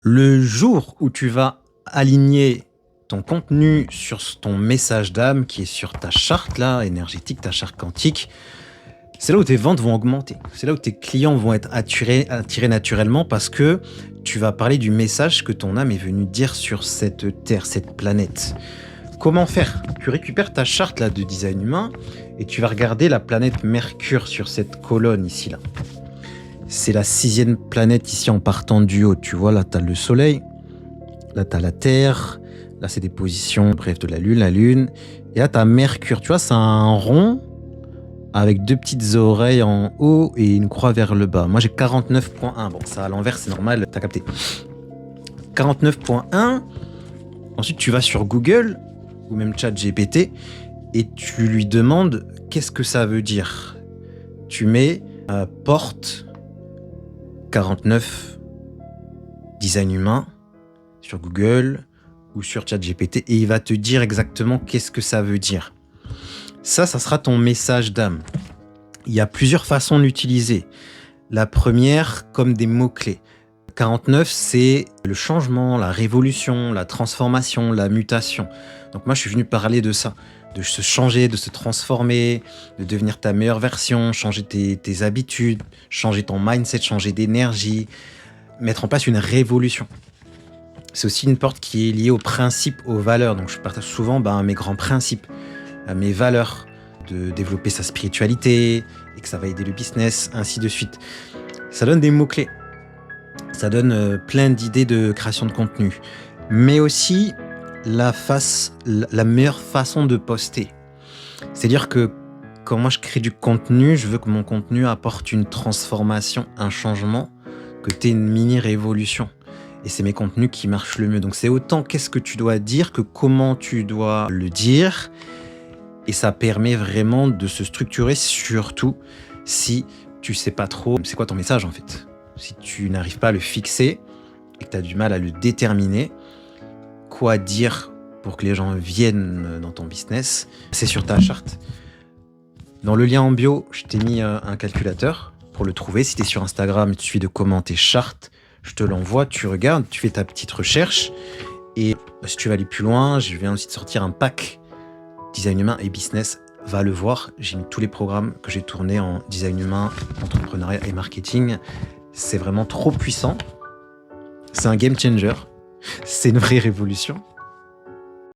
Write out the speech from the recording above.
Le jour où tu vas aligner ton contenu sur ton message d'âme qui est sur ta charte là, énergétique, ta charte quantique, c'est là où tes ventes vont augmenter. C'est là où tes clients vont être attirés naturellement parce que tu vas parler du message que ton âme est venue dire sur cette terre, cette planète. Comment faire? Tu récupères ta charte là de design humain et tu vas regarder la planète Mercure sur cette colonne ici là. C'est la 6e planète ici en partant du haut. Tu vois, là, tu as le Soleil. Là, tu as la Terre. Là, c'est des positions, bref, de la Lune. Et là, tu as Mercure. Tu vois, c'est un rond avec 2 petites oreilles en haut et une croix vers le bas. Moi, j'ai 49.1. Bon, ça à l'envers, c'est normal, t'as capté. 49.1. Ensuite, tu vas sur Google ou même ChatGPT et tu lui demandes qu'est-ce que ça veut dire. Tu mets porte 49 design humain sur Google ou sur ChatGPT et il va te dire exactement qu'est-ce que ça veut dire. Ça sera ton message d'âme. Il y a plusieurs façons de l'utiliser. La première, comme des mots-clés. 49, c'est le changement, la révolution, la transformation, la mutation. Donc moi, je suis venu parler de ça, de se changer, de se transformer, de devenir ta meilleure version, changer tes habitudes, changer ton mindset, changer d'énergie, mettre en place une révolution. C'est aussi une porte qui est liée aux principes, aux valeurs. Donc je partage souvent mes grands principes, mes valeurs, de développer sa spiritualité et que ça va aider le business, ainsi de suite. Ça donne des mots-clés. Ça donne plein d'idées de création de contenu. Mais aussi la meilleure façon de poster. C'est-à-dire que quand moi je crée du contenu, je veux que mon contenu apporte une transformation, un changement, que tu aies une mini-révolution. Et c'est mes contenus qui marchent le mieux. Donc c'est autant qu'est-ce que tu dois dire que comment tu dois le dire. Et ça permet vraiment de se structurer, surtout si tu sais pas trop c'est quoi ton message en fait. Si tu n'arrives pas à le fixer et que tu as du mal à le déterminer, quoi dire pour que les gens viennent dans ton business, c'est sur ta charte. Dans le lien en bio, je t'ai mis un calculateur pour le trouver. Si tu es sur Instagram, il te suffit de commenter charte, je te l'envoie, tu regardes, tu fais ta petite recherche. Et si tu veux aller plus loin, je viens aussi de sortir un pack design humain et business. Va le voir, j'ai mis tous les programmes que j'ai tournés en design humain, entrepreneuriat et marketing. C'est vraiment trop puissant. C'est un game changer. C'est une vraie révolution.